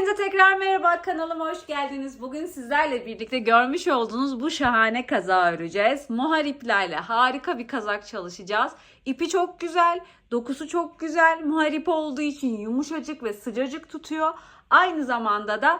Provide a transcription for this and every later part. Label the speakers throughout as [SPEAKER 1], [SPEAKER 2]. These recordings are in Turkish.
[SPEAKER 1] Hepinize tekrar merhaba, kanalıma hoş geldiniz. Bugün sizlerle birlikte görmüş olduğunuz bu şahane kazağı öreceğiz. Mohair iplerle harika bir kazak çalışacağız. İpi çok güzel, dokusu çok güzel. Mohair ip olduğu için yumuşacık ve sıcacık tutuyor. Aynı zamanda da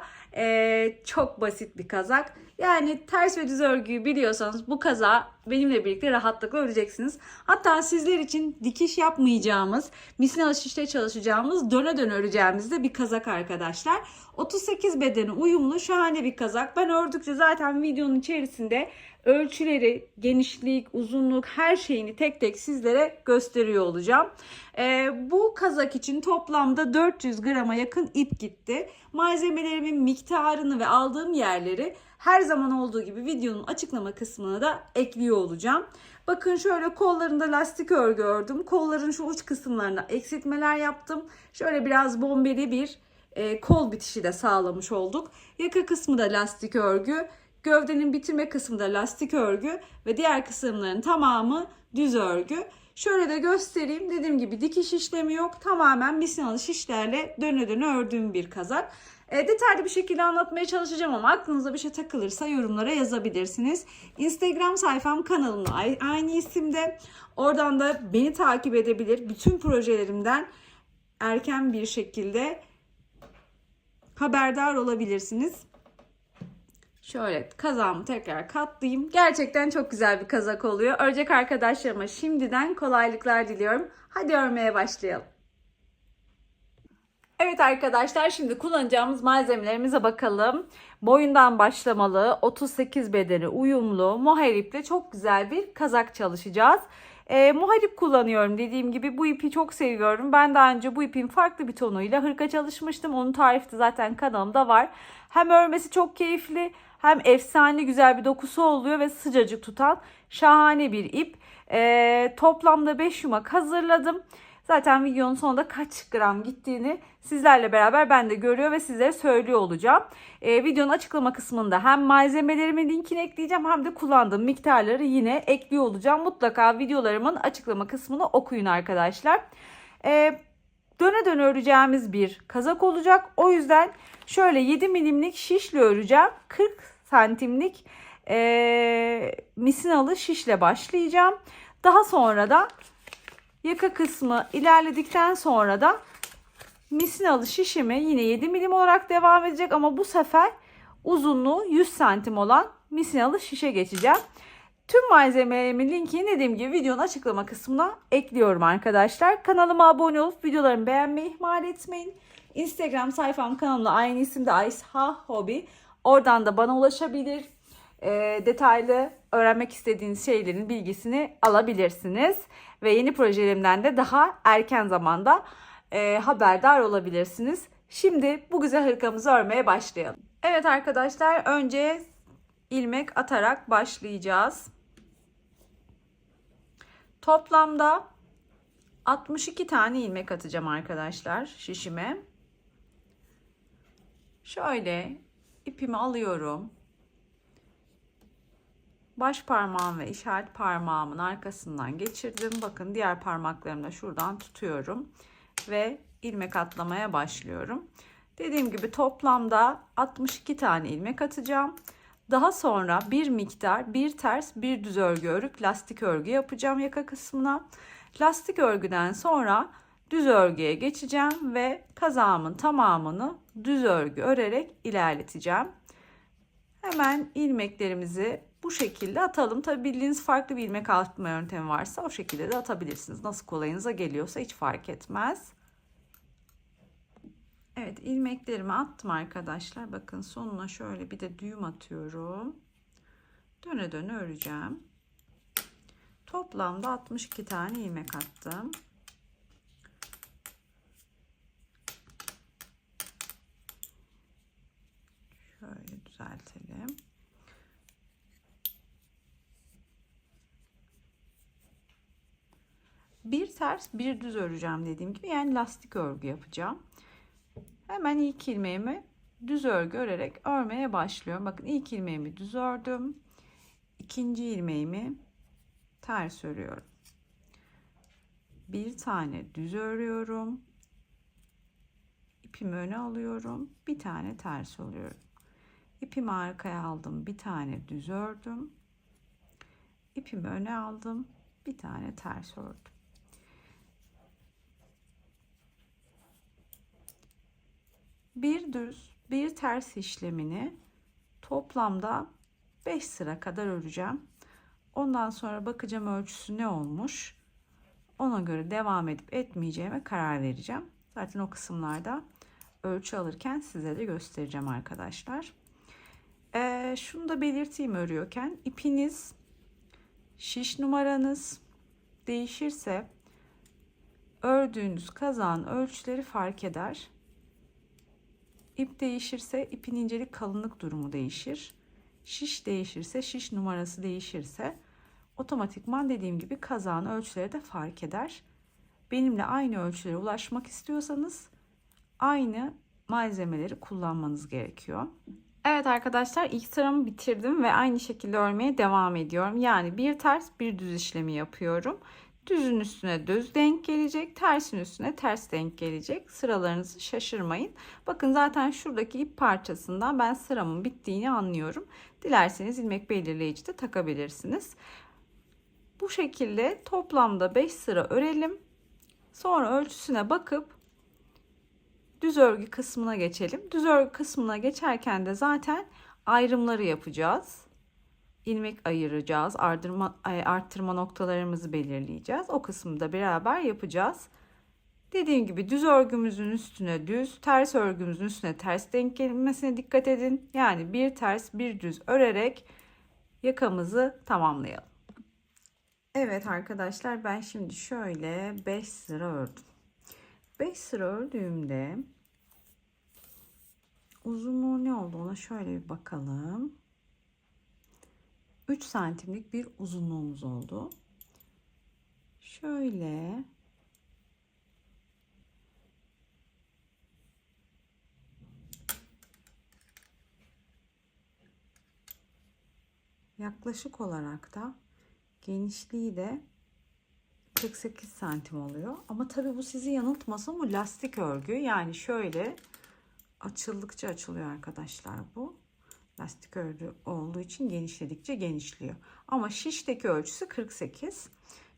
[SPEAKER 1] çok basit bir kazak. Yani ters ve düz örgüyü biliyorsanız bu kazağı benimle birlikte rahatlıkla öreceksiniz. Hatta sizler için dikiş yapmayacağımız, misinalı şişle çalışacağımız, döne döne öreceğimiz de bir kazak arkadaşlar. 38 bedeni uyumlu şahane bir kazak. Ben ördükçe zaten videonun içerisinde ölçüleri, genişlik, uzunluk her şeyini tek tek sizlere gösteriyor olacağım. Bu kazak için toplamda 400 grama yakın ip gitti. Malzemelerimin miktarını ve aldığım yerleri her zaman olduğu gibi videonun açıklama kısmına da ekliyor olacağım. Bakın şöyle kollarında lastik örgü ördüm. Kolların şu uç kısımlarına eksiltmeler yaptım. Şöyle biraz bombeli bir kol bitişi de sağlamış olduk. Yaka kısmı da lastik örgü. Gövdenin bitirme kısmı da lastik örgü ve diğer kısımların tamamı düz örgü. Şöyle de göstereyim. Dediğim gibi dikiş işlemi yok. Tamamen misinalı şişlerle döne döne ördüğüm bir kazak. Detaylı bir şekilde anlatmaya çalışacağım ama aklınıza bir şey takılırsa yorumlara yazabilirsiniz. Instagram sayfam, kanalımla aynı isimde. Oradan da beni takip edebilir. Bütün projelerimden erken bir şekilde haberdar olabilirsiniz. Şöyle kazağımı tekrar katlayayım. Gerçekten çok güzel bir kazak oluyor. Örecek arkadaşlarıma şimdiden kolaylıklar diliyorum. Hadi örmeye başlayalım. Evet arkadaşlar, şimdi kullanacağımız malzemelerimize bakalım. Boyundan başlamalı, 38 bedeni uyumlu, mohair iple çok güzel bir kazak çalışacağız. Mohair ip kullanıyorum, dediğim gibi bu ipi çok seviyorum. Ben daha önce bu ipin farklı bir tonuyla hırka çalışmıştım. Onun tarifi de zaten kanalımda var. Hem örmesi çok keyifli, hem efsane güzel bir dokusu oluyor ve sıcacık tutan şahane bir ip. Toplamda 5 yumak hazırladım. Zaten videonun sonunda kaç gram gittiğini sizlerle beraber ben de görüyor ve sizlere söylüyor olacağım. Videonun açıklama kısmında hem malzemelerimin linkini ekleyeceğim hem de kullandığım miktarları yine ekliyor olacağım. Mutlaka videolarımın açıklama kısmını okuyun arkadaşlar. Döne döne öreceğimiz bir kazak olacak. O yüzden şöyle 7 milimlik şişle öreceğim. 40 santimlik misinalı şişle başlayacağım. Daha sonra da yaka kısmı ilerledikten sonra da misinalı şişimi yine 7 milim olarak devam edecek ama bu sefer uzunluğu 100 santim olan misinalı şişe geçeceğim. Tüm malzemelerimin linkini dediğim gibi videonun açıklama kısmına ekliyorum arkadaşlar. Kanalıma abone olup videolarımı beğenmeyi ihmal etmeyin. Instagram sayfam, kanalımla aynı isimde Aysha Hobi. Oradan da bana ulaşabilir. Detaylı öğrenmek istediğiniz şeylerin bilgisini alabilirsiniz. Ve yeni projelerimden de daha erken zamanda haberdar olabilirsiniz. Şimdi bu güzel hırkamızı örmeye başlayalım. Evet arkadaşlar, önce ilmek atarak başlayacağız. Toplamda 62 tane ilmek atacağım arkadaşlar şişime. Şöyle ipimi alıyorum. Baş parmağım ve işaret parmağımın arkasından geçirdim. Bakın diğer parmaklarımı da şuradan tutuyorum ve ilmek atlamaya başlıyorum. Dediğim gibi toplamda 62 tane ilmek atacağım. Daha sonra bir miktar bir ters bir düz örgü örüp lastik örgü yapacağım yaka kısmına. Lastik örgüden sonra düz örgüye geçeceğim ve kazağımın tamamını düz örgü örerek ilerleteceğim. Hemen ilmeklerimizi bu şekilde atalım. Tabi bildiğiniz farklı bir ilmek atma yöntemi varsa o şekilde de atabilirsiniz. Nasıl kolayınıza geliyorsa hiç fark etmez. Evet, ilmeklerimi attım arkadaşlar. Bakın sonuna şöyle bir de düğüm atıyorum. Döne döne öreceğim. Toplamda 62 tane ilmek attım. Şöyle düzeltelim. Bir ters bir düz öreceğim dediğim gibi, yani lastik örgü yapacağım. Hemen ilk ilmeğimi düz örgü örerek örmeye başlıyorum. Bakın ilk ilmeğimi düz ördüm. İkinci ilmeğimi ters örüyorum. Bir tane düz örüyorum. İpimi öne alıyorum. Bir tane ters örüyorum. İpimi arkaya aldım. Bir tane düz ördüm. İpimi öne aldım. Bir tane ters ördüm. Bir düz, bir ters işlemini toplamda 5 sıra kadar öreceğim. Ondan sonra bakacağım ölçüsü ne olmuş. Ona göre devam edip etmeyeceğime karar vereceğim. Zaten o kısımlarda ölçü alırken size de göstereceğim arkadaşlar. Şunu da belirteyim örüyorken. İpiniz, şiş numaranız değişirse ördüğünüz kazağın ölçüleri fark eder. İp değişirse ipin incelik kalınlık durumu değişir. Şiş değişirse, şiş numarası değişirse otomatikman dediğim gibi kazağın ölçüleri de fark eder. Benimle aynı ölçülere ulaşmak istiyorsanız aynı malzemeleri kullanmanız gerekiyor. Evet arkadaşlar, ilk sıramı bitirdim ve aynı şekilde örmeye devam ediyorum. Yani bir ters bir düz işlemi yapıyorum. Düzün üstüne düz denk gelecek, tersin üstüne ters denk gelecek. Sıralarınızı şaşırmayın. Bakın zaten şuradaki ip parçasından ben sıramın bittiğini anlıyorum. Dilerseniz ilmek belirleyici de takabilirsiniz. Bu şekilde toplamda 5 sıra örelim. Sonra ölçüsüne bakıp düz örgü kısmına geçelim. Düz örgü kısmına geçerken de zaten ayrımları yapacağız. İlmek ayıracağız. Arttırma noktalarımızı belirleyeceğiz. O kısmı da beraber yapacağız. Dediğim gibi düz örgümüzün üstüne düz, ters örgümüzün üstüne ters denk gelmesine dikkat edin. Yani bir ters bir düz örerek yakamızı tamamlayalım. Evet arkadaşlar, ben şimdi şöyle 5 sıra ördüm. 5 sıra ördüğümde uzunluğu ne oldu ona şöyle bir bakalım. 3 santimlik bir uzunluğumuz oldu. Şöyle yaklaşık olarak da genişliği de 48 santim oluyor. Ama tabii bu sizi yanıltmasın, bu lastik örgü. Yani şöyle açıldıkça açılıyor arkadaşlar bu. Lastik örgü olduğu için genişledikçe genişliyor. Ama şişteki ölçüsü 48.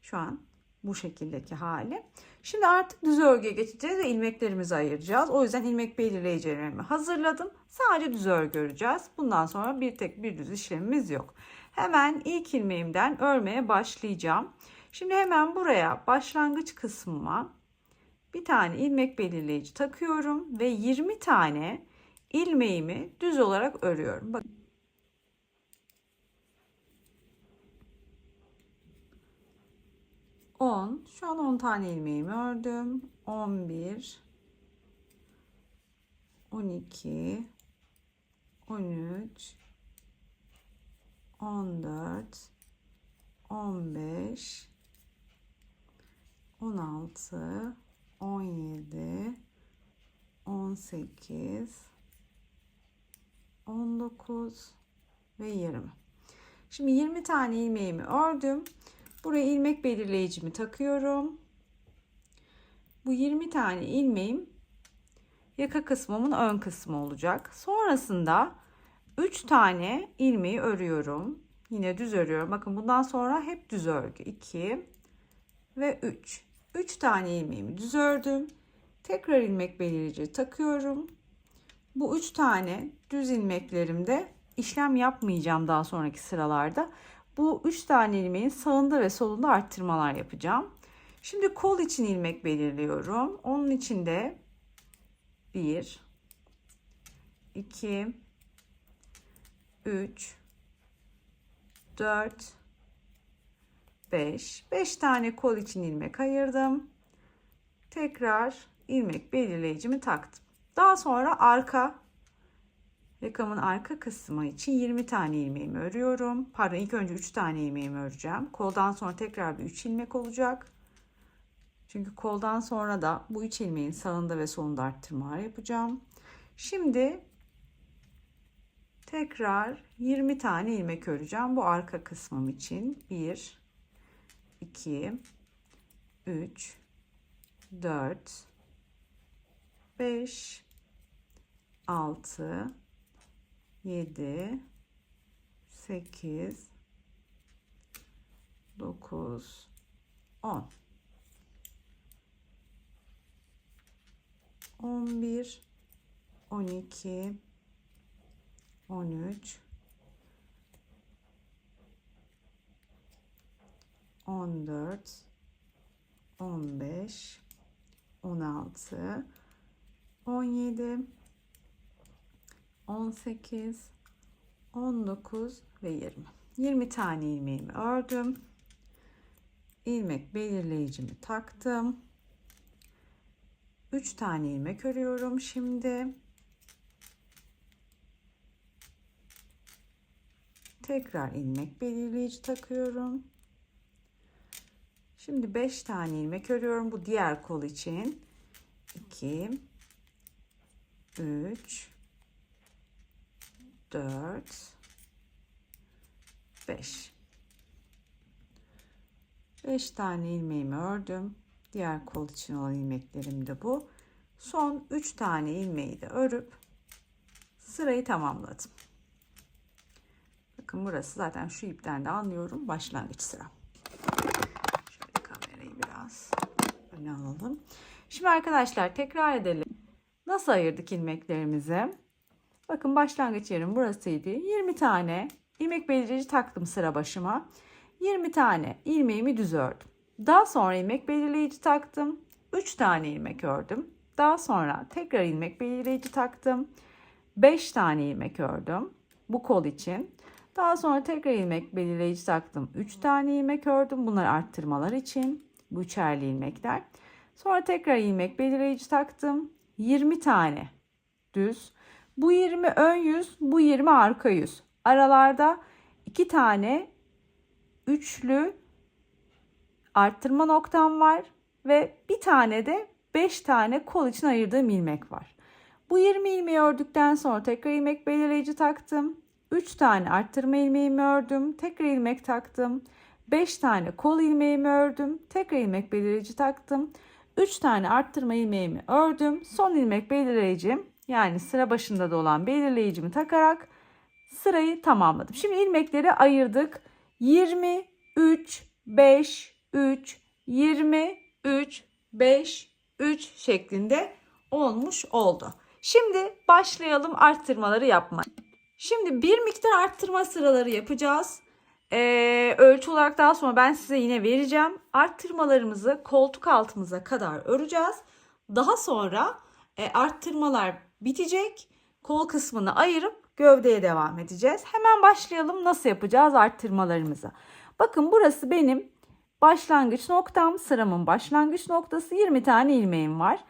[SPEAKER 1] Şu an bu şekildeki hali. Şimdi artık düz örgüye geçeceğiz ve ilmeklerimizi ayıracağız. O yüzden ilmek belirleyicilerimi hazırladım. Sadece düz örgü öreceğiz. Bundan sonra bir düz işlemimiz yok. Hemen ilk ilmeğimden örmeye başlayacağım. Şimdi hemen buraya başlangıç kısmıma bir tane ilmek belirleyici takıyorum ve 20 tane ilmeğimi düz olarak örüyorum. Bakın. Şu an 10 tane ilmeğimi ördüm. 11, 12, 13, 14, 15, 16, 17, 18, 19 ve 20. Şimdi 20 tane ilmeğimi ördüm. Buraya ilmek belirleyicimi takıyorum. Bu 20 tane ilmeğim yaka kısmımın ön kısmı olacak. Sonrasında 3 tane ilmeği örüyorum. Yine düz örüyorum. Bakın bundan sonra hep düz örgü. 2 ve 3. 3 tane ilmeğimi düz ördüm. Tekrar ilmek belirleyici takıyorum. Bu 3 tane düz ilmeklerimde işlem yapmayacağım daha sonraki sıralarda. Bu 3 tane ilmeğin sağında ve solunda arttırmalar yapacağım. Şimdi kol için ilmek belirliyorum. Onun için de 1, 2, 3, 4, 5. 5 tane kol için ilmek ayırdım. Tekrar ilmek belirleyicimi taktım. Daha sonra yakamın arka kısmı için 20 tane ilmeğimi örüyorum. Pardon, ilk önce 3 tane ilmeğimi öreceğim. Koldan sonra tekrar bir 3 ilmek olacak. Çünkü koldan sonra da bu 3 ilmeğin sağında ve solunda arttırmalar yapacağım. Şimdi tekrar 20 tane ilmek öreceğim. Bu arka kısmım için 1, 2, 3, 4, 5, 6, 7, 8, 9, 10, 11, 12, 13, 14, 15, 16, 17, 18, 19 ve 20. 20 tane ilmeğimi ördüm. İlmek belirleyicimi taktım. 3 tane ilmek örüyorum şimdi. Tekrar ilmek belirleyici takıyorum. Şimdi 5 tane ilmek örüyorum. Bu diğer kol için. 2, 3, 4, 5. 5 tane ilmeğimi ördüm. Diğer kol için olan ilmeklerim de bu. Son 3 tane ilmeği de örüp sırayı tamamladım. Bakın burası zaten şu ipten de anlıyorum başlangıç sıra. Şöyle kamerayı biraz öne alalım. Şimdi arkadaşlar tekrar edelim. Nasıl ayırdık ilmeklerimizi? Bakın başlangıç yerim burasıydı. 20 tane ilmek belirleyici taktım sıra başıma. 20 tane ilmeğimi düz ördüm. Daha sonra ilmek belirleyici taktım. 3 tane ilmek ördüm. Daha sonra tekrar ilmek belirleyici taktım. 5 tane ilmek ördüm. Bu kol için. Daha sonra tekrar ilmek belirleyici taktım. 3 tane ilmek ördüm. Bunlar arttırmalar için. Bu üçerli ilmekler. Sonra tekrar ilmek belirleyici taktım. 20 tane düz. Bu 20 ön yüz, bu 20 arka yüz. Aralarda 2 tane üçlü arttırma noktam var ve bir tane de 5 tane kol için ayırdığım ilmek var. Bu 20 ilmeği ördükten sonra tekrar ilmek belirleyici taktım. 3 tane arttırma ilmeğimi ördüm. Tekrar ilmek taktım. 5 tane kol ilmeğimi ördüm. Tekrar ilmek belirleyici taktım. 3 tane arttırma ilmeğimi ördüm. Son ilmek belirleyicim, yani sıra başında da olan belirleyicimi takarak sırayı tamamladım. Şimdi ilmekleri ayırdık. 23, 5, 3, 23, 5, 3 şeklinde olmuş oldu. Şimdi başlayalım arttırmaları yapmaya. Şimdi bir miktar arttırma sıraları yapacağız. Ölçü olarak daha sonra ben size yine vereceğim. Arttırmalarımızı koltuk altımıza kadar öreceğiz. Daha sonra arttırmalar bitecek. Kol kısmını ayırıp gövdeye devam edeceğiz. Hemen başlayalım. Nasıl yapacağız arttırmalarımızı? Bakın burası benim başlangıç noktam. Sıramın başlangıç noktası. 20 tane ilmeğim var.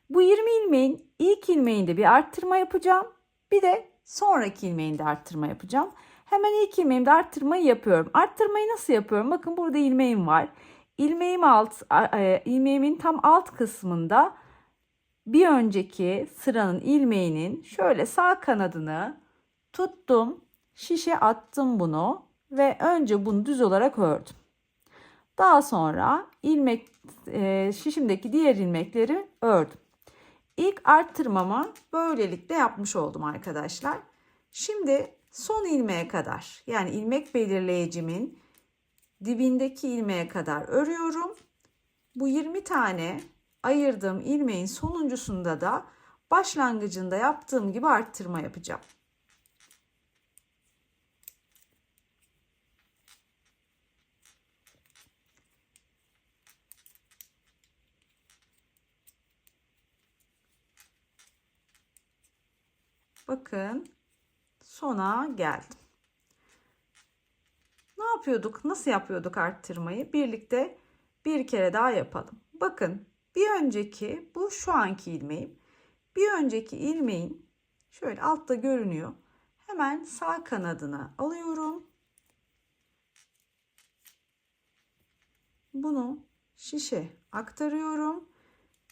[SPEAKER 1] Bu 20 ilmeğin ilk ilmeğinde bir arttırma yapacağım. Bir de sonraki ilmeğinde arttırma yapacağım. Hemen ilk ilmeğimde arttırmayı yapıyorum. Arttırmayı nasıl yapıyorum? Bakın burada ilmeğim var. İlmeğimin tam alt kısmında bir önceki sıranın ilmeğinin şöyle sağ kanadını tuttum. Şişe attım bunu ve önce bunu düz olarak ördüm. Daha sonra şişimdeki diğer ilmekleri ördüm. İlk arttırmamı böylelikle yapmış oldum arkadaşlar. Şimdi son ilmeğe kadar, yani ilmek belirleyicimin dibindeki ilmeğe kadar örüyorum. Bu 20 tane ayırdığım ilmeğin sonuncusunda da başlangıcında yaptığım gibi arttırma yapacağım. Bakın sona geldim. Ne yapıyorduk? Nasıl yapıyorduk arttırmayı? Birlikte bir kere daha yapalım. Bakın bir önceki, bu şu anki ilmeğim. Bir önceki ilmeğin şöyle altta görünüyor. Hemen sağ kanadına alıyorum. Bunu şişe aktarıyorum.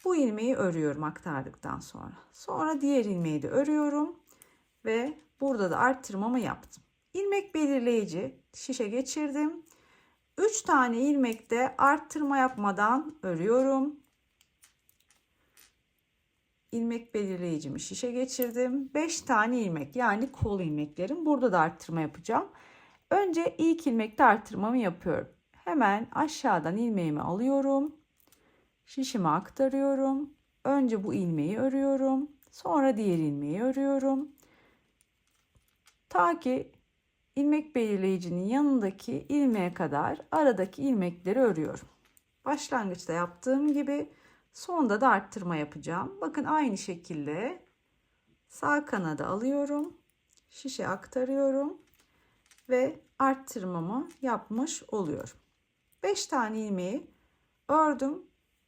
[SPEAKER 1] Bu ilmeği örüyorum aktardıktan sonra. Sonra diğer ilmeği de örüyorum. Ve burada da arttırmamı yaptım. İlmek belirleyici şişe geçirdim. 3 tane ilmekte arttırma yapmadan örüyorum. ilmek belirleyicimi şişe geçirdim. 5 tane ilmek, yani kol ilmeklerim. Burada da arttırma yapacağım. Önce ilk ilmekte arttırmamı yapıyorum. Hemen aşağıdan ilmeğimi alıyorum. Şişime aktarıyorum. Önce bu ilmeği örüyorum. Sonra diğer ilmeği örüyorum. Ta ki ilmek belirleyicinin yanındaki ilmeğe kadar aradaki ilmekleri örüyorum. Başlangıçta yaptığım gibi sonda da arttırma yapacağım. Bakın aynı şekilde sağ kanadı alıyorum. Şişe aktarıyorum ve arttırmamı yapmış oluyorum. 5 tane ilmeği ördüm.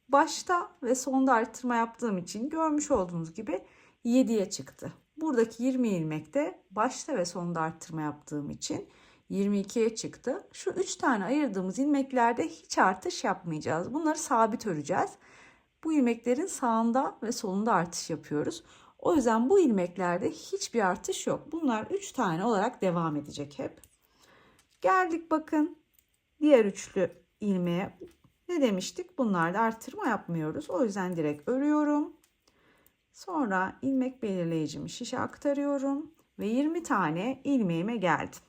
[SPEAKER 1] Başta ve sonda arttırma yaptığım için görmüş olduğunuz gibi 7'ye çıktı. Buradaki 20 ilmek de başta ve sonda arttırma yaptığım için 22'ye çıktı. Şu 3 tane ayırdığımız ilmeklerde hiç artış yapmayacağız. Bunları sabit öreceğiz. Bu ilmeklerin sağında ve solunda artış yapıyoruz. O yüzden bu ilmeklerde hiçbir artış yok. Bunlar 3 tane olarak devam edecek hep. Geldik bakın diğer üçlü ilmeğe. Ne demiştik? Bunlarda artırma yapmıyoruz. O yüzden direkt örüyorum. Sonra ilmek belirleyicimi şişe aktarıyorum ve 20 tane ilmeğime geldim.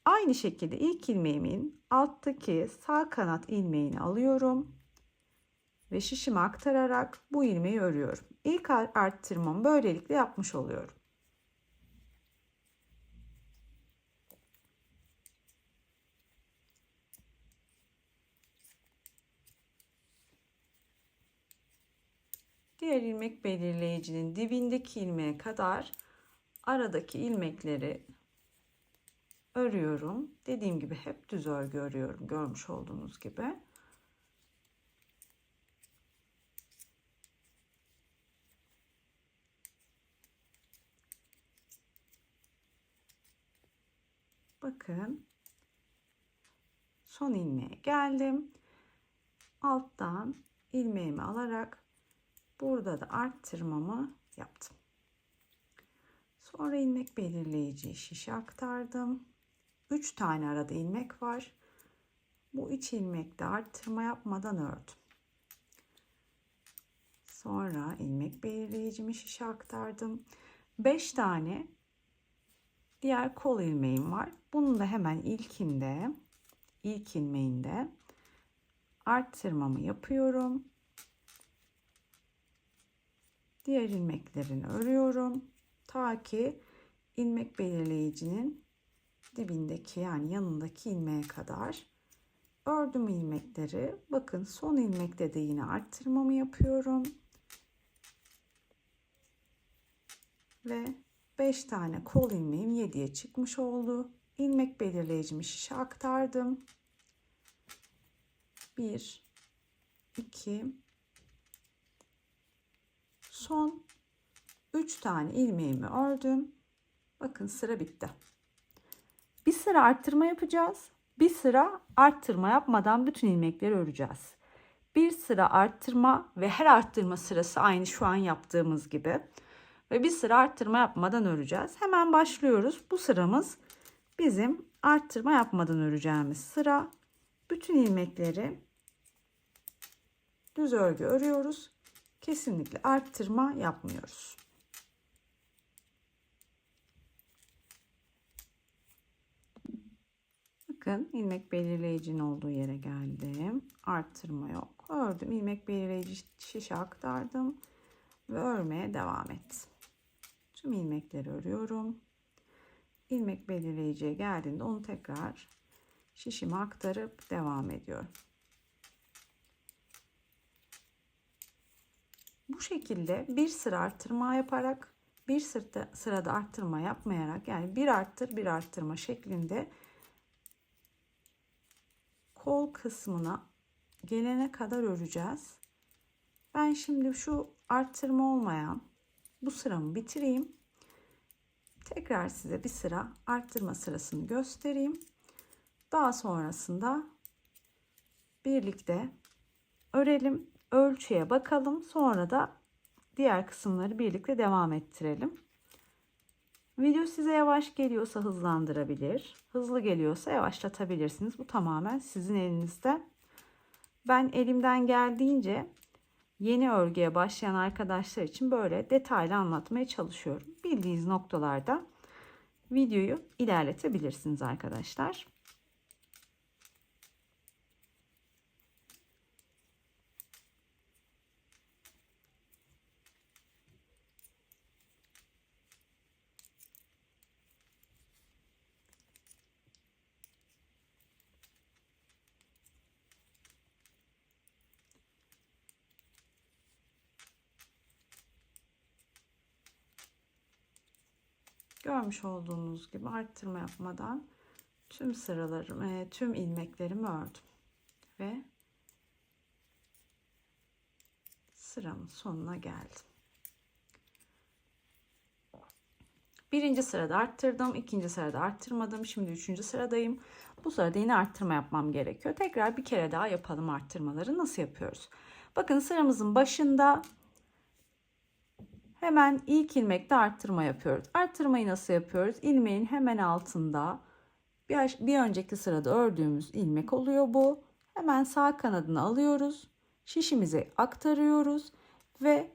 [SPEAKER 1] Aynı şekilde ilk ilmeğimin alttaki sağ kanat ilmeğini alıyorum ve şişime aktararak bu ilmeği örüyorum. İlk arttırmamı böylelikle yapmış oluyorum. Diğer ilmek belirleyicinin dibindeki ilmeğe kadar aradaki ilmekleri örüyorum. Dediğim gibi hep düz örgü örüyorum, görmüş olduğunuz gibi. Bakın son ilmeğe geldim. Alttan ilmeğimi alarak burada da arttırmamı yaptım. Sonra ilmek belirleyiciyi şişe aktardım. 3 tane arada ilmek var. Bu 3 ilmekte arttırma yapmadan ördüm. Sonra ilmek belirleyicimi şişe aktardım. 5 tane diğer kol ilmeğim var. Bunun da hemen ilk ilmeğinde arttırmamı yapıyorum. Diğer ilmeklerini örüyorum. Ta ki ilmek belirleyicinin dibindeki, yani yanındaki ilmeğe kadar ördüm ilmekleri. Bakın son ilmekte de yine arttırmamı yapıyorum. Ve 5 tane kol ilmeğim 7'ye çıkmış oldu. İlmek belirleyicimi şişe aktardım. 1 2 son 3 tane ilmeğimi ördüm. Bakın sıra bitti. Bir sıra arttırma yapacağız. Bir sıra arttırma yapmadan bütün ilmekleri öreceğiz. Bir sıra arttırma ve her arttırma sırası aynı şu an yaptığımız gibi. Ve bir sıra arttırma yapmadan öreceğiz. Hemen başlıyoruz. Bu sıramız bizim arttırma yapmadan öreceğimiz sıra. Bütün ilmekleri düz örgü örüyoruz. Kesinlikle arttırma yapmıyoruz. Bakın ilmek belirleyicinin olduğu yere geldim. Arttırma yok. Ördüm. İlmek belirleyici şişe aktardım ve örmeye devam ettim. Tüm ilmekleri örüyorum. İlmek belirleyiciye geldiğinde onu tekrar şişime aktarıp devam ediyorum. Bu şekilde bir sıra arttırma yaparak, bir sırada arttırma yapmayarak, yani bir arttır bir arttırma şeklinde kol kısmına gelene kadar öreceğiz. Ben şimdi şu arttırma olmayan bu sıramı bitireyim. Tekrar size bir sıra arttırma sırasını göstereyim. Daha sonrasında birlikte örelim, ölçüye bakalım. Sonra da diğer kısımları birlikte devam ettirelim. Video size yavaş geliyorsa hızlandırabilir, hızlı geliyorsa yavaşlatabilirsiniz. Bu tamamen sizin elinizde. Ben elimden geldiğince yeni örgüye başlayan arkadaşlar için böyle detaylı anlatmaya çalışıyorum. Bildiğiniz noktalarda videoyu ilerletebilirsiniz arkadaşlar. Görmüş olduğunuz gibi arttırma yapmadan tüm sıralarımı, tüm ilmeklerimi ördüm ve sıramın sonuna geldim. Birinci sırada arttırdım, ikinci sırada arttırmadım. Şimdi üçüncü sıradayım. Bu sırada yine arttırma yapmam gerekiyor. Tekrar bir kere daha yapalım arttırmaları. Nasıl yapıyoruz? Bakın sıramızın başında hemen ilk ilmekte arttırma yapıyoruz. Arttırmayı nasıl yapıyoruz? İlmeğin hemen altında bir önceki sırada ördüğümüz ilmek oluyor bu. Hemen sağ kanadını alıyoruz. Şişimize aktarıyoruz ve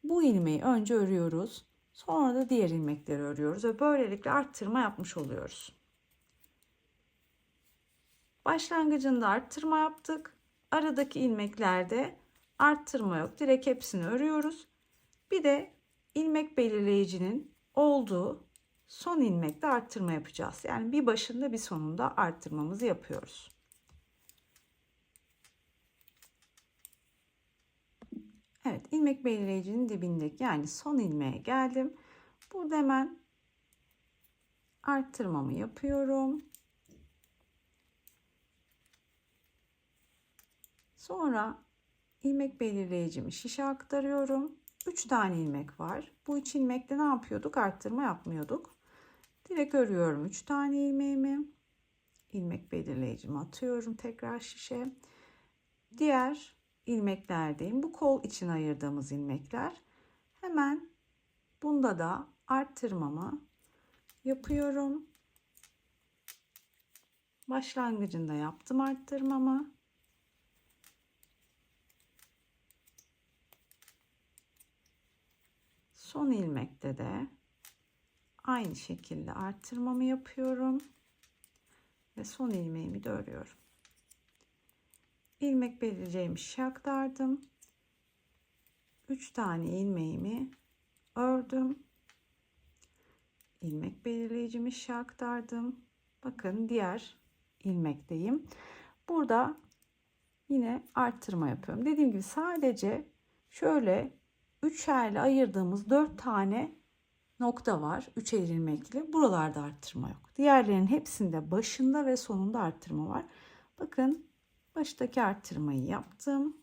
[SPEAKER 1] bu ilmeği önce örüyoruz. Sonra da diğer ilmekleri örüyoruz ve böylelikle arttırma yapmış oluyoruz. Başlangıcında arttırma yaptık. Aradaki ilmeklerde arttırma yok. Direkt hepsini örüyoruz. Bir de ilmek belirleyicinin olduğu son ilmekte arttırma yapacağız. Yani bir başında bir sonunda arttırmamızı yapıyoruz. Evet, ilmek belirleyicinin dibindeki yani son ilmeğe geldim. Burada hemen arttırmamı yapıyorum. Sonra ilmek belirleyicimi şişe aktarıyorum. 3 tane ilmek var. Bu 3 ilmekte ne yapıyorduk? Arttırma yapmıyorduk. Direkt örüyorum 3 tane ilmeğimi. İlmek belirleyicimi atıyorum tekrar şişe. Diğer ilmeklerdeyim. Bu kol için ayırdığımız ilmekler. Hemen bunda da arttırmamı yapıyorum. Başlangıcında yaptım arttırmamı. Son ilmekte de aynı şekilde arttırmamı yapıyorum ve son ilmeğimi de örüyorum. İlmek belirleyeceğimi şişe aktardım. 3 tane ilmeğimi ördüm. İlmek belirleyicimi şişe aktardım. Bakın diğer ilmekteyim. Burada yine arttırma yapıyorum. Dediğim gibi sadece şöyle üçerle ayırdığımız 4 tane nokta var. Üçer ilmekli. Buralarda arttırma yok. Diğerlerinin hepsinde başında ve sonunda arttırma var. Bakın baştaki arttırmayı yaptım.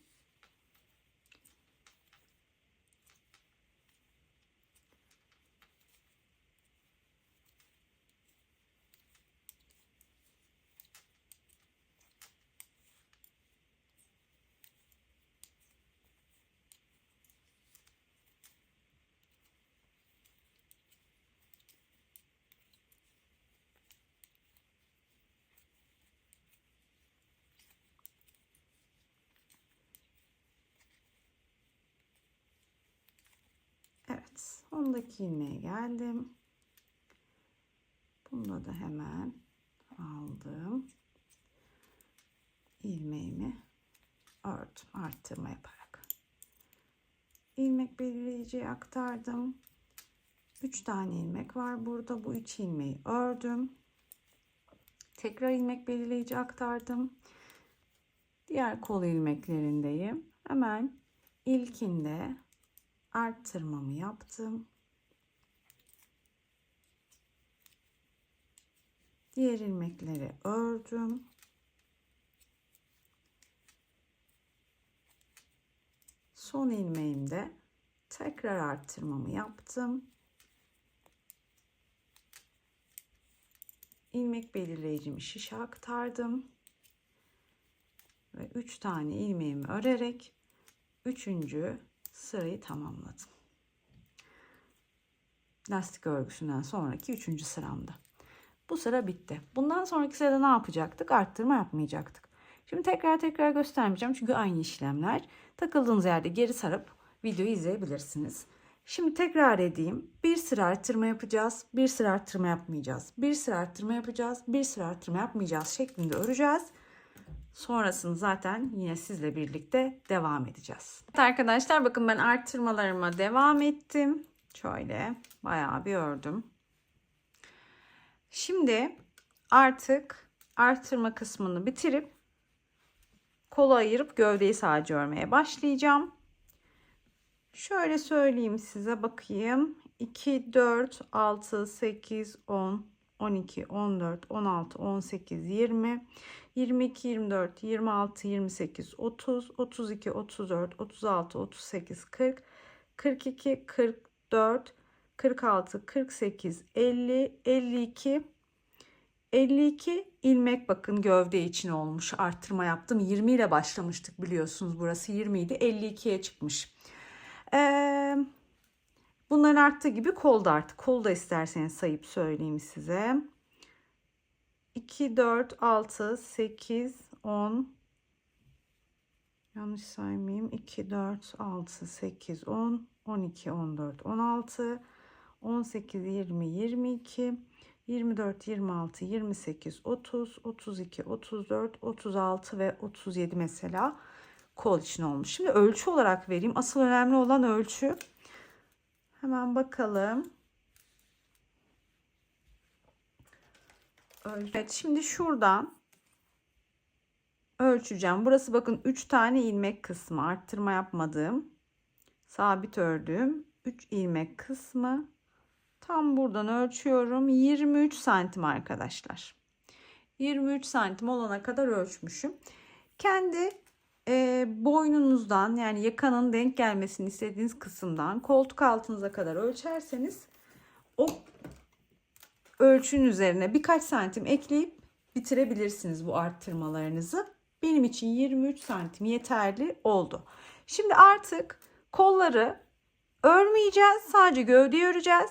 [SPEAKER 1] Evet, sondaki ilmeğe geldim. Bunda da hemen aldım. İlmeğimi ördüm arttırma yaparak. İlmek belirleyiciye aktardım. 3 tane ilmek var burada. Bu 3 ilmeği ördüm. Tekrar ilmek belirleyici aktardım. Diğer kol ilmeklerindeyim. Hemen ilkinde arttırmamı yaptım. Diğer ilmekleri ördüm. Son ilmeğimde tekrar arttırmamı yaptım. İlmek belirleyicimi şişe aktardım. Ve 3 tane ilmeğimi örerek 3. sırayı tamamladım. Lastik örgüsünden sonraki 3. sıramda. Bu sıra bitti. Bundan sonraki sırada ne yapacaktık? Arttırma yapmayacaktık. Şimdi tekrar göstermeyeceğim çünkü aynı işlemler. Takıldığınız yerde geri sarıp videoyu izleyebilirsiniz. Şimdi tekrar edeyim. Bir sıra arttırma yapacağız. Bir sıra arttırma yapmayacağız. Bir sıra arttırma yapacağız. Bir sıra arttırma yapmayacağız şeklinde öreceğiz. Sonrasını zaten yine sizle birlikte devam edeceğiz. Evet arkadaşlar, bakın ben arttırmalarıma devam ettim. Şöyle bayağı bir ördüm. Şimdi artık arttırma kısmını bitirip kolu ayırıp gövdeyi sadece örmeye başlayacağım. Şöyle söyleyeyim size, bakayım. 2, 4, 6, 8, 10, 12, 14, 16, 18, 20, 22, 24, 26, 28, 30, 32, 34, 36, 38, 40, 42, 44, 46, 48, 50, 52, 52 ilmek bakın gövde için olmuş. Arttırma yaptım. 20 ile başlamıştık biliyorsunuz. Burası 20 idi. 52'ye çıkmış. Bunların arttığı gibi kolda arttı. Kolda isterseniz sayıp söyleyeyim size. 2, 4, 6, 8, 10. Yanlış saymayayım. 2, 4, 6, 8, 10, 12, 14, 16, 18, 20, 22, 24, 26, 28, 30, 32, 34, 36 ve 37 mesela kol için olmuş. Şimdi ölçü olarak vereyim. Asıl önemli olan ölçü. Hemen bakalım. Evet, şimdi şuradan ölçeceğim. Burası bakın 3 tane ilmek kısmı. Arttırma yapmadığım, sabit ördüğüm 3 ilmek kısmı. Tam buradan ölçüyorum. 23 santim arkadaşlar. 23 santim olana kadar ölçmüşüm. Kendi boynunuzdan, yani yakanın denk gelmesini istediğiniz kısımdan koltuk altınıza kadar ölçerseniz o ölçünün üzerine birkaç santim ekleyip bitirebilirsiniz bu arttırmalarınızı. Benim için 23 santim yeterli oldu. Şimdi artık kolları örmeyeceğiz. Sadece gövdeyi öreceğiz.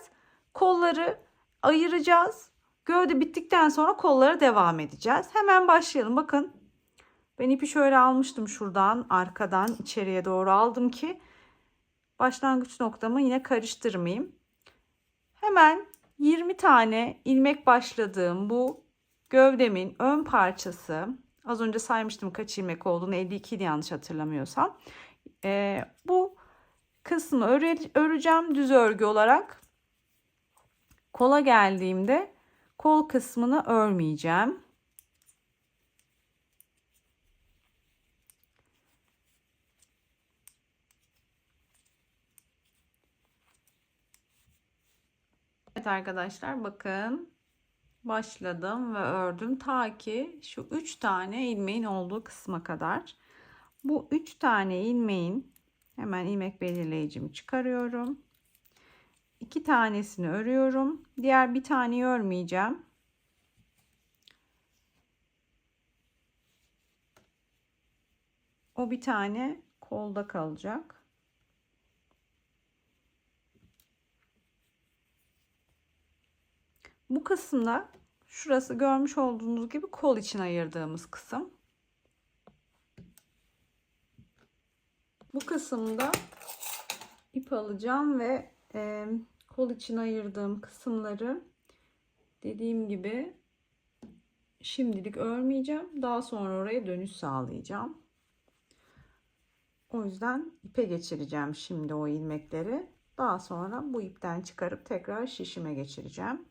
[SPEAKER 1] Kolları ayıracağız. Gövde bittikten sonra kollara devam edeceğiz. Hemen başlayalım. Bakın ben ipi şöyle almıştım, şuradan arkadan içeriye doğru aldım ki başlangıç noktamı yine karıştırmayayım. Hemen 20 tane ilmek başladığım bu gövdemin ön parçası, az önce saymıştım kaç ilmek olduğunu, 52 idi yanlış hatırlamıyorsam. Bu kısmı öreceğim düz örgü olarak. Kola geldiğimde kol kısmını örmeyeceğim. Evet arkadaşlar, bakın başladım ve ördüm ta ki şu 3 tane ilmeğin olduğu kısma kadar. Bu 3 tane ilmeğin hemen ilmek belirleyicimi çıkarıyorum. 2 tanesini örüyorum. Diğer bir taneyi örmeyeceğim. O bir tane kolda kalacak. Bu kısımda, şurası görmüş olduğunuz gibi kol için ayırdığımız kısım. Bu kısımda ip alacağım ve kol için ayırdığım kısımları dediğim gibi şimdilik örmeyeceğim. Daha sonra oraya dönüş sağlayacağım. O yüzden ipe geçireceğim şimdi o ilmekleri. Daha sonra bu ipten çıkarıp tekrar şişime geçireceğim.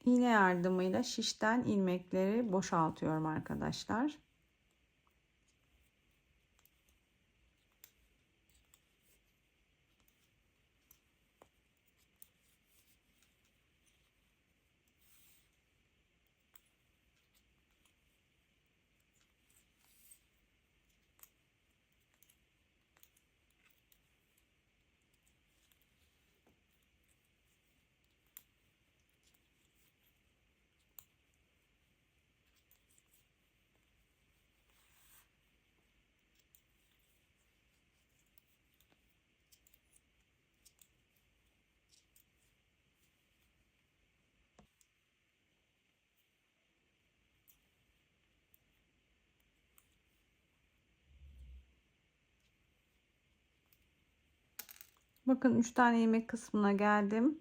[SPEAKER 1] İğne yardımıyla şişten ilmekleri boşaltıyorum arkadaşlar. Bakın 3 tane ilmek kısmına geldim.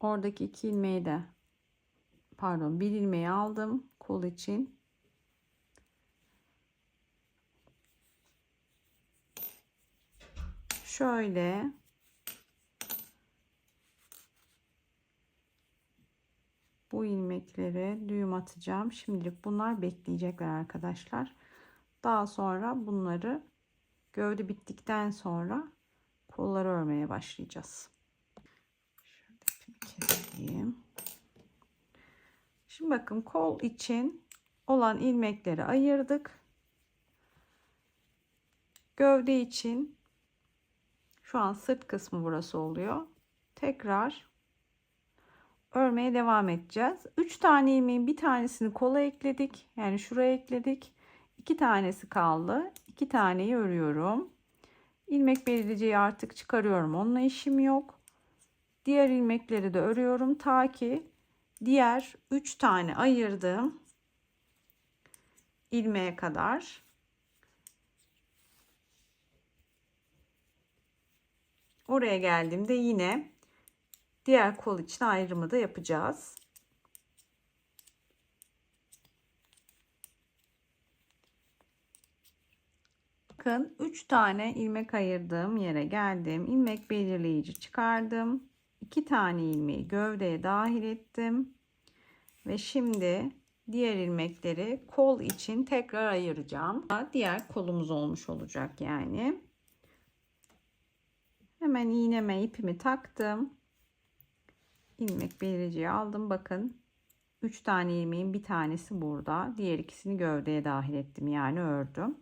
[SPEAKER 1] Oradaki 2 ilmeği de bir ilmeği aldım kol için. Şöyle bu ilmekleri düğüm atacağım. Şimdilik bunlar bekleyecekler arkadaşlar. Daha sonra bunları gövde bittikten sonra kolları örmeye başlayacağız. Şöyle keseyim. Şimdi bakın kol için olan ilmekleri ayırdık. Gövde için şu an sırt kısmı burası oluyor. Tekrar örmeye devam edeceğiz. 3 tane ilmeğin bir tanesini kola ekledik. Yani şuraya ekledik. 2 tanesi kaldı. 2 taneyi örüyorum. İlmek belirleyiciyi artık çıkarıyorum. Onunla işim yok. Diğer ilmekleri de örüyorum ta ki diğer 3 tane ayırdığım ilmeğe kadar. Oraya geldiğimde yine diğer kol için ayrımı da yapacağız. Bakın 3 tane ilmek ayırdığım yere geldim. İlmek belirleyici çıkardım. 2 tane ilmeği gövdeye dahil ettim. Ve şimdi diğer ilmekleri kol için tekrar ayıracağım. Diğer kolumuz olmuş olacak yani. Hemen iğneme ipimi taktım. İlmek belirleyiciyi aldım. Bakın 3 tane ilmeğin bir tanesi burada. Diğer ikisini gövdeye dahil ettim. Yani ördüm.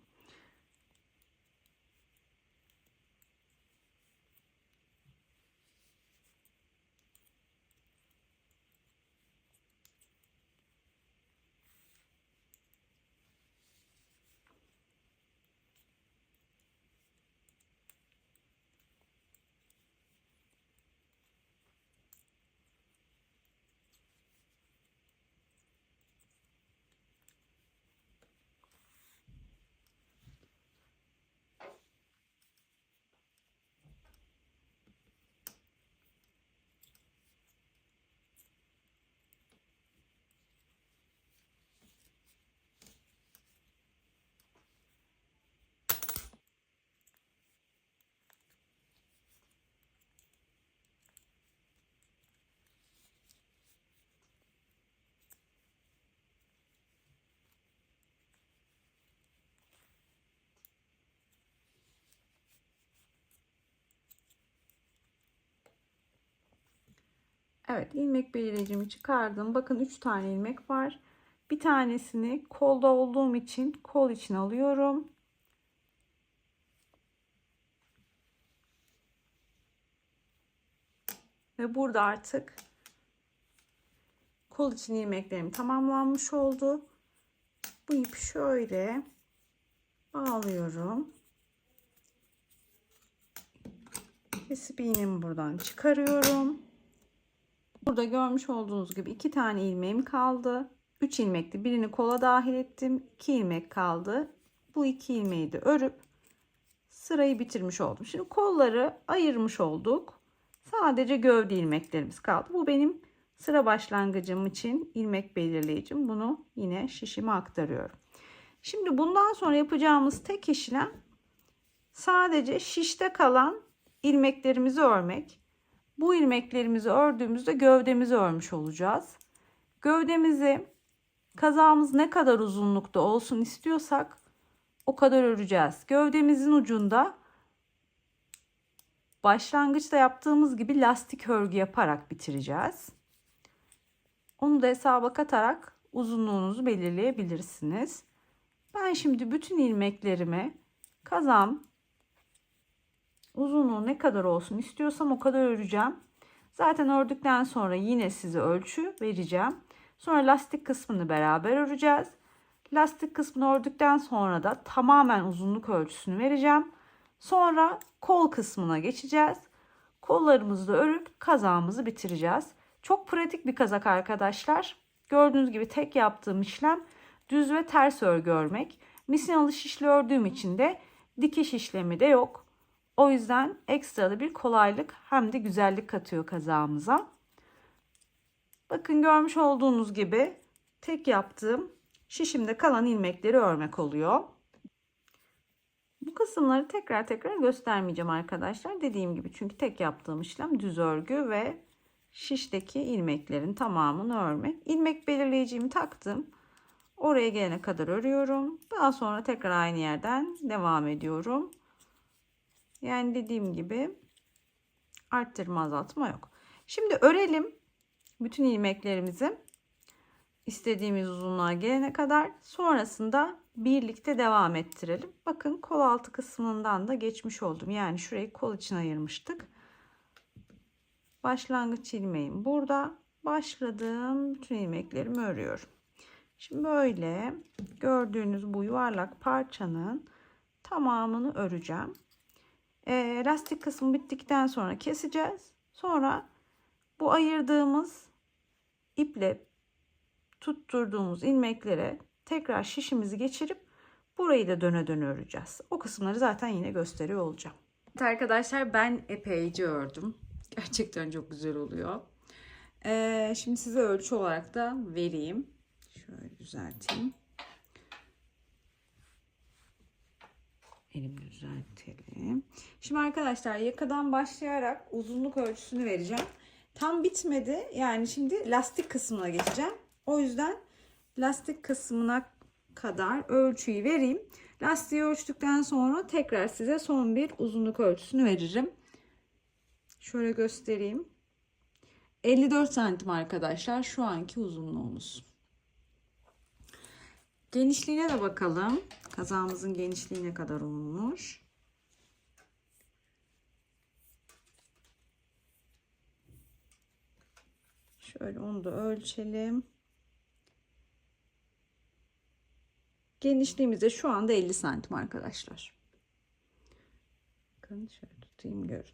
[SPEAKER 1] Evet, ilmek belirleyicimi çıkardım. Bakın 3 tane ilmek var. Bir tanesini kolda olduğum için kol için alıyorum. Ve burada artık kol için ilmeklerim tamamlanmış oldu. Bu ipi şöyle bağlıyorum. Kesip iğnemi buradan çıkarıyorum. Burada görmüş olduğunuz gibi 2 tane ilmeğim kaldı. 3 ilmekli birini kola dahil ettim. 2 ilmek kaldı. Bu 2 ilmeği de örüp sırayı bitirmiş oldum. Şimdi kolları ayırmış olduk. Sadece gövde ilmeklerimiz kaldı. Bu benim sıra başlangıcım için ilmek belirleyicim. Bunu yine şişime aktarıyorum. Şimdi bundan sonra yapacağımız tek işlem sadece şişte kalan ilmeklerimizi örmek. Bu ilmeklerimizi ördüğümüzde gövdemizi örmüş olacağız. Gövdemizi kazağımız ne kadar uzunlukta olsun istiyorsak o kadar öreceğiz. Gövdemizin ucunda başlangıçta yaptığımız gibi lastik örgü yaparak bitireceğiz. Onu da hesaba katarak uzunluğunuzu belirleyebilirsiniz. Ben şimdi bütün ilmeklerimi kazağım uzunluğu ne kadar olsun istiyorsam o kadar öreceğim. Zaten ördükten sonra yine size ölçü vereceğim. Sonra lastik kısmını beraber öreceğiz. Lastik kısmını ördükten sonra da tamamen uzunluk ölçüsünü vereceğim. Sonra kol kısmına geçeceğiz. Kollarımızı da örüp kazağımızı bitireceğiz. Çok pratik bir kazak arkadaşlar. Gördüğünüz gibi tek yaptığım işlem düz ve ters örgü örmek. Misinalı şişli ördüğüm için de dikiş işlemi de yok. O yüzden ekstra bir kolaylık hem de güzellik katıyor kazağımıza. Bakın görmüş olduğunuz gibi tek yaptığım şişimde kalan ilmekleri örmek oluyor. Bu kısımları tekrar göstermeyeceğim arkadaşlar. Dediğim gibi çünkü tek yaptığım işlem düz örgü ve şişteki ilmeklerin tamamını örmek. İlmek belirleyicimi taktım. Oraya gelene kadar örüyorum. Daha sonra tekrar aynı yerden devam ediyorum. Yani dediğim gibi arttırma azaltma yok. Şimdi örelim bütün ilmeklerimizi istediğimiz uzunluğa gelene kadar. Sonrasında birlikte devam ettirelim. Bakın kol altı kısmından da geçmiş oldum. Yani şurayı kol için ayırmıştık. Başlangıç ilmeğim burada. Başladığım bütün ilmeklerimi örüyorum. Şimdi böyle gördüğünüz bu yuvarlak parçanın tamamını öreceğim. Lastik kısmı bittikten sonra keseceğiz. Sonra bu ayırdığımız iple tutturduğumuz ilmeklere tekrar şişimizi geçirip burayı da döne döne öreceğiz. O kısımları zaten yine gösteriyor olacağım. Evet arkadaşlar, ben epeyce ördüm. Gerçekten çok güzel oluyor. Şimdi size ölçü olarak da vereyim. Şöyle düzelteyim. Elimle düzeltelim. Şimdi arkadaşlar yakadan başlayarak uzunluk ölçüsünü vereceğim. Tam bitmedi. Yani şimdi lastik kısmına geçeceğim. O yüzden lastik kısmına kadar ölçüyü vereyim. Lastiği ölçtükten sonra tekrar size son bir uzunluk ölçüsünü veririm. Şöyle göstereyim. 54 santim arkadaşlar şu anki uzunluğumuz. Genişliğine de bakalım. Kazağımızın genişliği ne kadar olmuş? Şöyle onu da ölçelim. Genişliğimiz de şu anda 50 santim arkadaşlar. Bakın şöyle tutayım görün.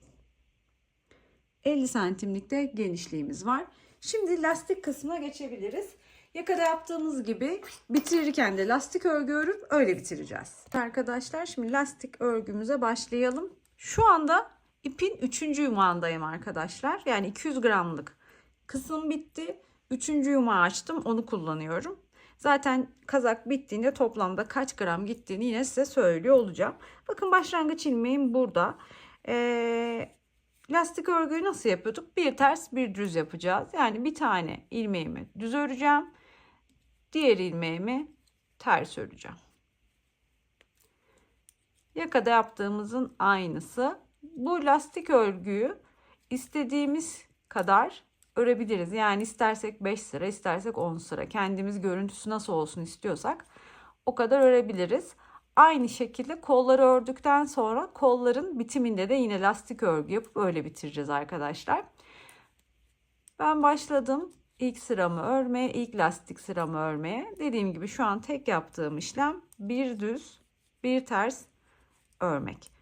[SPEAKER 1] 50 santimlik de genişliğimiz var. Şimdi lastik kısmına geçebiliriz. Yakada yaptığımız gibi bitirirken de lastik örgü örüp öyle bitireceğiz. Arkadaşlar şimdi lastik örgümüze başlayalım. Şu anda ipin 3. yumağındayım arkadaşlar. Yani 200 gramlık kısım bitti. 3. yumağı açtım, onu kullanıyorum. Zaten kazak bittiğinde toplamda kaç gram gittiğini yine size söylüyor olacağım. Bakın başlangıç ilmeğim burada. Lastik örgüyü nasıl yapıyorduk? Bir ters bir düz yapacağız. Yani bir tane ilmeğimi düz öreceğim. Diğer ilmeğimi ters öreceğim. Yakada yaptığımızın aynısı. Bu lastik örgüyü istediğimiz kadar örebiliriz. Yani istersek 5 sıra, istersek 10 sıra. Kendimiz görüntüsü nasıl olsun istiyorsak o kadar örebiliriz. Aynı şekilde kolları ördükten sonra kolların bitiminde de yine lastik örgü yapıp öyle bitireceğiz arkadaşlar. Ben başladım ilk sıramı örmeye, ilk lastik sıramı örmeye. Dediğim gibi şu an tek yaptığım işlem bir düz, bir ters örmek.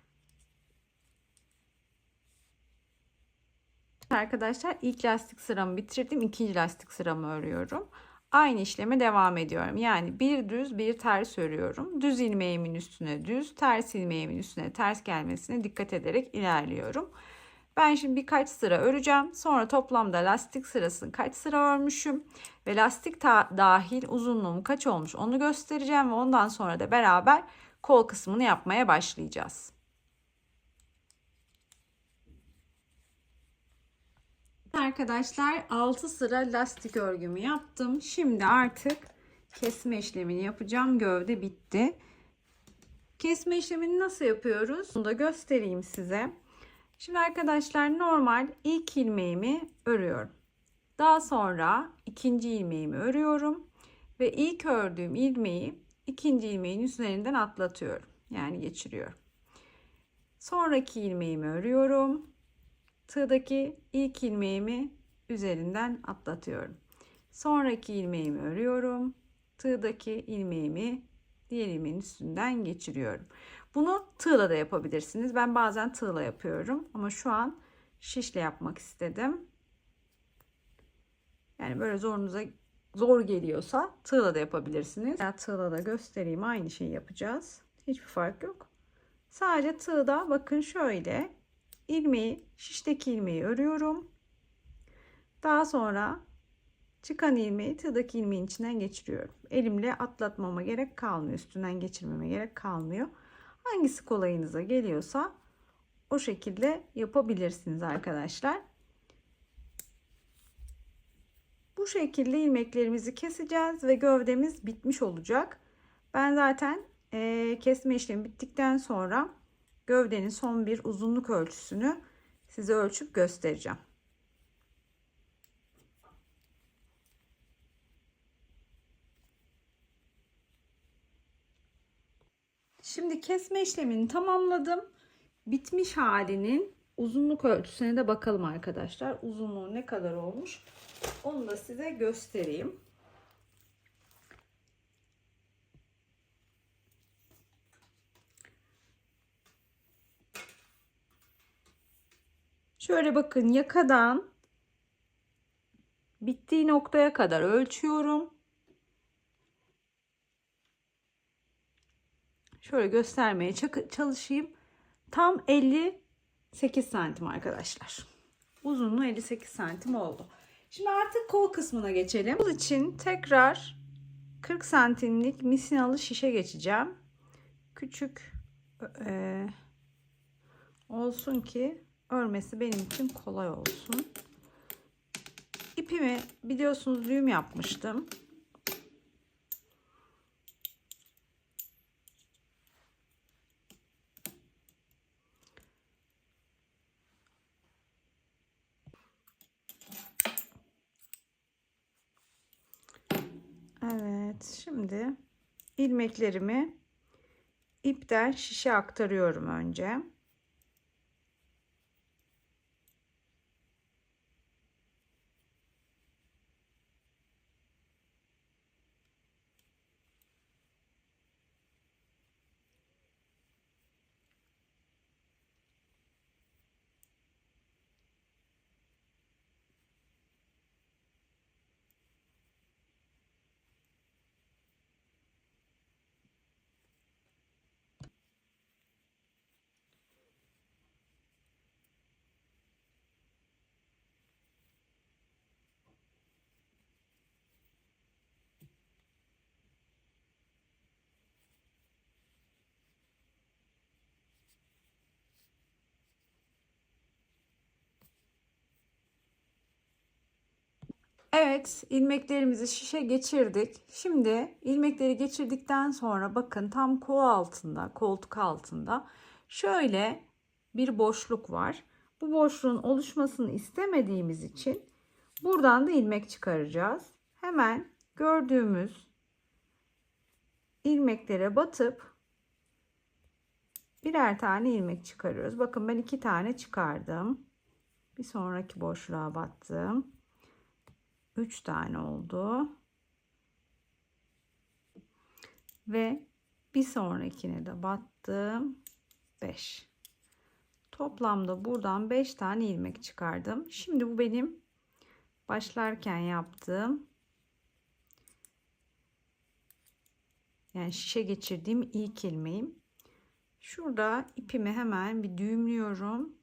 [SPEAKER 1] Arkadaşlar ilk lastik sıramı bitirdim. İkinci lastik sıramı örüyorum. Aynı işleme devam ediyorum. Yani bir düz bir ters örüyorum. Düz ilmeğimin üstüne düz, ters ilmeğimin üstüne ters gelmesine dikkat ederek ilerliyorum. Ben şimdi birkaç sıra öreceğim. Sonra toplamda lastik sırasını kaç sıra örmüşüm ve lastik dahil uzunluğum kaç olmuş onu göstereceğim ve ondan sonra da beraber kol kısmını yapmaya başlayacağız. Arkadaşlar 6 sıra lastik örgümü yaptım. Şimdi artık kesme işlemini yapacağım. Gövde bitti. Kesme işlemini nasıl yapıyoruz? Bunu da göstereyim size. Şimdi arkadaşlar normal ilk ilmeğimi örüyorum. Daha sonra ikinci ilmeğimi örüyorum. Ve ilk ördüğüm ilmeği ikinci ilmeğin üzerinden atlatıyorum. Yani geçiriyorum. Sonraki ilmeğimi örüyorum. Tığdaki ilk ilmeğimi üzerinden atlatıyorum. Sonraki ilmeğimi örüyorum. Tığdaki ilmeğimi diğer ilmeğin üstünden geçiriyorum. Bunu tığla da yapabilirsiniz. Ben bazen tığla yapıyorum ama şu an şişle yapmak istedim. Yani böyle zor geliyorsa tığla da yapabilirsiniz. Ya tığla da göstereyim, aynı şeyi yapacağız. Hiçbir fark yok. Sadece tığda bakın şöyle ilmeği, şişteki ilmeği örüyorum. Daha sonra çıkan ilmeği tığdaki ilmeğin içinden geçiriyorum. Elimle atlatmama gerek kalmıyor. Üstünden geçirmeme gerek kalmıyor. Hangisi kolayınıza geliyorsa o şekilde yapabilirsiniz arkadaşlar. Bu şekilde ilmeklerimizi keseceğiz ve gövdemiz bitmiş olacak. Ben zaten kesme işlemi bittikten sonra gövdenin son bir uzunluk ölçüsünü size ölçüp göstereceğim. Şimdi kesme işlemini tamamladım. Bitmiş halinin uzunluk ölçüsüne de bakalım arkadaşlar. Uzunluğu ne kadar olmuş? Onu da size göstereyim. Şöyle bakın, yakadan bittiği noktaya kadar ölçüyorum. Şöyle göstermeye çalışayım. Tam 58 santim arkadaşlar. Uzunluğu 58 santim oldu. Şimdi artık kol kısmına geçelim. Kol için tekrar 40 santimlik misinalı şişe geçeceğim. Küçük olsun ki örmesi benim için kolay olsun. İpimi biliyorsunuz düğüm yapmıştım. Evet, şimdi ilmeklerimi ipten şişe aktarıyorum önce. Evet, ilmeklerimizi şişe geçirdik. Şimdi ilmekleri geçirdikten sonra bakın tam kol altında, koltuk altında şöyle bir boşluk var. Bu boşluğun oluşmasını istemediğimiz için buradan da ilmek çıkaracağız. Hemen gördüğümüz ilmeklere batıp birer tane ilmek çıkarıyoruz. Bakın ben 2 tane çıkardım. Bir sonraki boşluğa battım. 3 tane oldu. Ve bir sonrakine de battım. 5. Toplamda buradan 5 tane ilmek çıkardım. Şimdi bu benim başlarken yaptığım, yani şişe geçirdiğim ilk ilmeğim. Şurada ipimi hemen bir düğümlüyorum.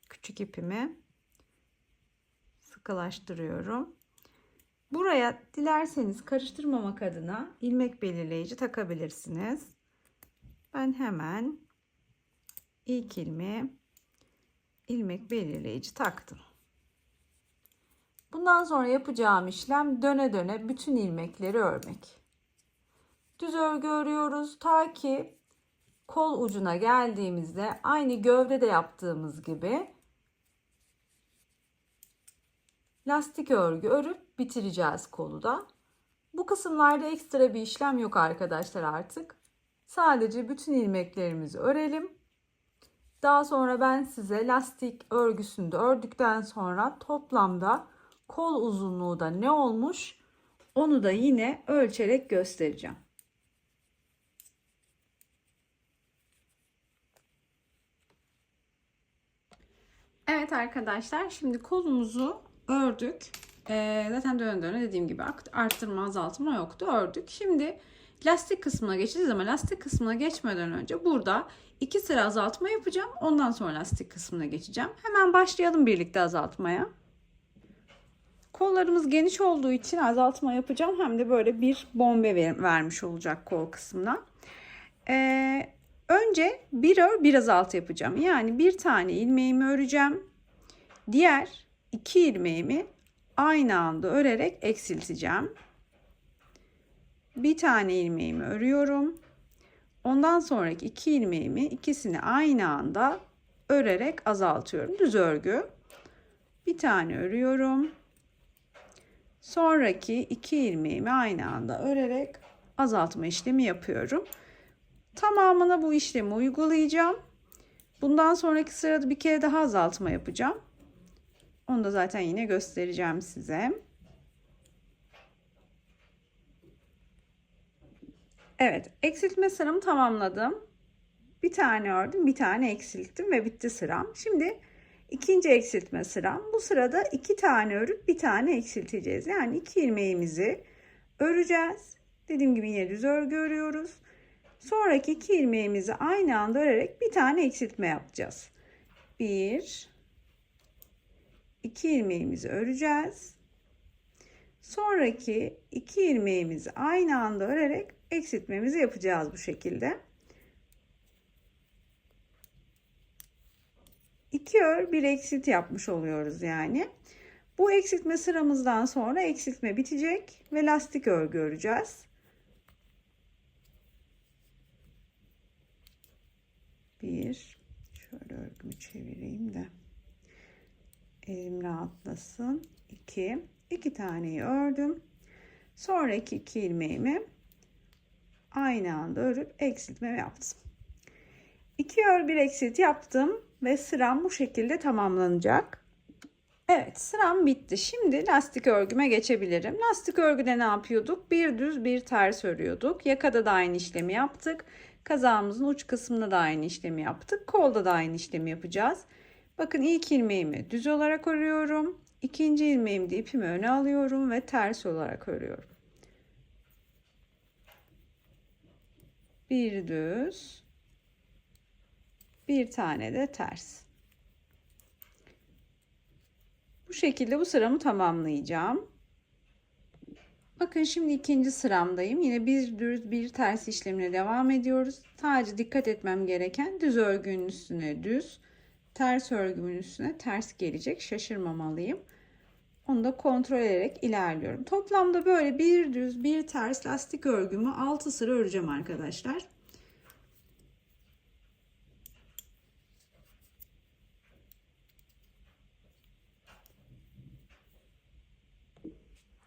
[SPEAKER 1] Küçük ipimi sıkılaştırıyorum. Buraya dilerseniz karıştırmamak adına ilmek belirleyici takabilirsiniz. Ben hemen ilk ilmeğe ilmek belirleyici taktım. Bundan sonra yapacağım işlem döne döne bütün ilmekleri örmek. Düz örgü örüyoruz ta ki kol ucuna geldiğimizde aynı gövdede yaptığımız gibi lastik örgü örüp bitireceğiz kolu da. Bu kısımlarda ekstra bir işlem yok arkadaşlar artık. Sadece bütün ilmeklerimizi örelim. Daha sonra ben size lastik örgüsünü de ördükten sonra toplamda kol uzunluğu da ne olmuş onu da yine ölçerek göstereceğim. Evet arkadaşlar, şimdi kolumuzu ördük. Zaten döne döne dediğim gibi arttırma azaltma yoktu, ördük. Şimdi Lastik kısmına geçeceğiz ama lastik kısmına geçmeden önce burada 2 sıra azaltma yapacağım. Ondan sonra lastik kısmına geçeceğim. Hemen başlayalım birlikte azaltmaya. Kollarımız geniş olduğu için azaltma yapacağım. Hem de böyle bir bombe vermiş olacak kol kısmına. Önce bir ör bir azalt yapacağım. Yani bir tane ilmeğimi öreceğim. Diğer 2 ilmeğimi aynı anda örerek eksilteceğim. Bir tane ilmeğimi örüyorum. Ondan sonraki 2 ilmeğimi ikisini aynı anda örerek azaltıyorum. Düz örgü. Bir tane örüyorum. Sonraki 2 ilmeğimi aynı anda örerek azaltma işlemi yapıyorum. Tamamına bu işlemi uygulayacağım. Bundan sonraki sırada bir kere daha azaltma yapacağım. Onu da zaten yine göstereceğim size. Evet, eksiltme sıramı tamamladım. Bir tane ördüm, bir tane eksilttim ve bitti sıram. Şimdi ikinci eksiltme sıram. Bu sırada 2 tane örüp bir tane eksilteceğiz. Yani 2 ilmeğimizi öreceğiz. Dediğim gibi yine düz örgü örüyoruz. Sonraki 2 ilmeğimizi aynı anda örerek bir tane eksiltme yapacağız. 1 2 ilmeğimizi öreceğiz. Sonraki 2 ilmeğimizi aynı anda örerek eksiltmemizi yapacağız bu şekilde. 2 ör bir eksilt yapmış oluyoruz yani. Bu eksiltme sıramızdan sonra eksiltme bitecek ve lastik örgü öreceğiz. Şöyle örgümü çevireyim de elim rahatlasın. 2 taneyi ördüm. Sonraki 2 ilmeğimi aynı anda örüp eksiltme yaptım. 2 ör bir eksilt yaptım ve sıram bu şekilde tamamlanacak. Evet, sıram bitti. Şimdi lastik örgüme geçebilirim. Lastik örgüde ne yapıyorduk? Bir düz bir ters örüyorduk. Yakada da aynı işlemi yaptık. Kazağımızın uç kısmında da aynı işlemi yaptık. Kolda da aynı işlemi yapacağız. Bakın ilk ilmeğimi düz olarak örüyorum. İkinci ilmeğimde ipimi öne alıyorum ve ters olarak örüyorum. Bir düz, bir tane de ters. Bu şekilde bu sıramı tamamlayacağım. Bakın şimdi ikinci sıramdayım. Yine bir düz bir ters işlemine devam ediyoruz. Sadece dikkat etmem gereken düz örgünün üstüne düz, ters örgümün üstüne ters gelecek. Şaşırmamalıyım. Onu da kontrol ederek ilerliyorum. Toplamda böyle bir düz bir ters lastik örgümü 6 sıra öreceğim arkadaşlar.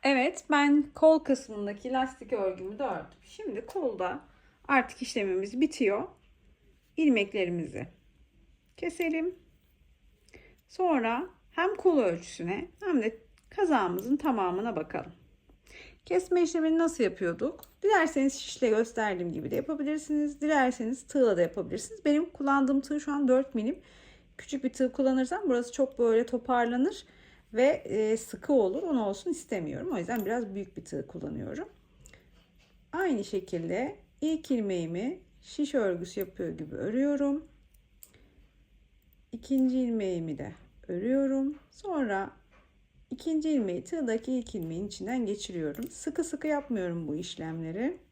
[SPEAKER 1] Evet, ben kol kısmındaki lastik örgümü de ördüm. Şimdi kolda artık işlemimiz bitiyor. İlmeklerimizi keselim. Sonra hem kol ölçüsüne hem de kazağımızın tamamına bakalım. Kesme işlemini nasıl yapıyorduk? Dilerseniz şişle gösterdiğim gibi de yapabilirsiniz. Dilerseniz tığla da yapabilirsiniz. Benim kullandığım tığ şu an 4 milim. Küçük bir tığ kullanırsam burası çok böyle toparlanır ve sıkı olur. Onu olsun istemiyorum. O yüzden biraz büyük bir tığ kullanıyorum. Aynı şekilde ilk ilmeğimi şiş örgüsü yapıyor gibi örüyorum. İkinci ilmeğimi de örüyorum. Sonra ikinci ilmeği tığdaki ilk ilmeğin içinden geçiriyorum. Sıkı sıkı yapmıyorum bu işlemleri.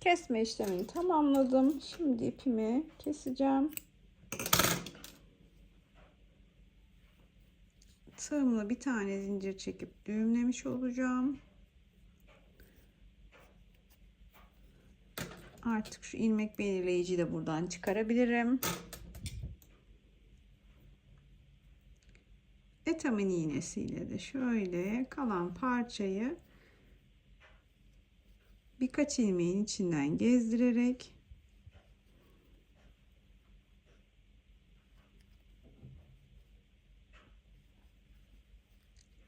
[SPEAKER 1] Kesme işlemini tamamladım. Şimdi ipimi keseceğim. Tığımla bir tane zincir çekip düğümlemiş olacağım. Artık şu ilmek belirleyiciyi de buradan çıkarabilirim. Etamin iğnesiyle de şöyle kalan parçayı birkaç ilmeğin içinden gezdirerek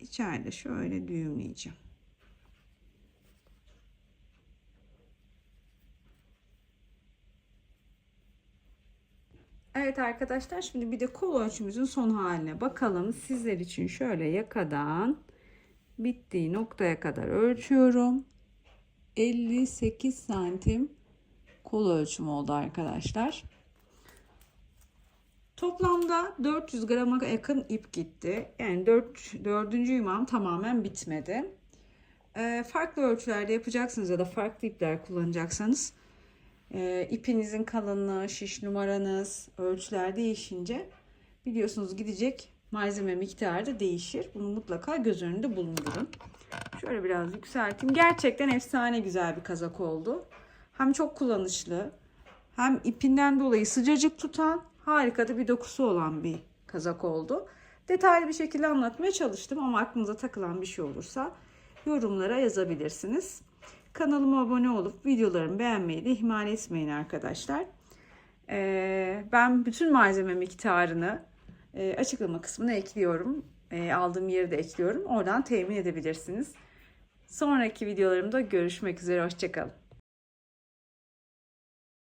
[SPEAKER 1] içeride şöyle düğümleyeceğim. Evet arkadaşlar, şimdi bir de kol ölçümüzün son haline bakalım. Sizler için şöyle yakadan bittiği noktaya kadar ölçüyorum. 58 santim kol ölçümü oldu arkadaşlar. Toplamda 400 grama yakın ip gitti. Yani dördüncü yumağım tamamen bitmedi. Farklı ölçülerde yapacaksınız ya da farklı ipler kullanacaksanız ipinizin kalınlığı, şiş numaranız, ölçüler değişince biliyorsunuz gidecek malzeme miktarı da değişir. Bunu mutlaka göz önünde bulundurun. Şöyle biraz yükselteyim. Gerçekten efsane güzel bir kazak oldu. Hem çok kullanışlı, hem ipinden dolayı sıcacık tutan, harika da bir dokusu olan bir kazak oldu. Detaylı bir şekilde anlatmaya çalıştım ama aklınıza takılan bir şey olursa yorumlara yazabilirsiniz. Kanalıma abone olup videolarımı beğenmeyi de ihmal etmeyin arkadaşlar. Ben bütün malzeme miktarını açıklama kısmına ekliyorum. Aldığım yeri de ekliyorum. Oradan temin edebilirsiniz. Sonraki videolarımda görüşmek üzere. Hoşça kalın.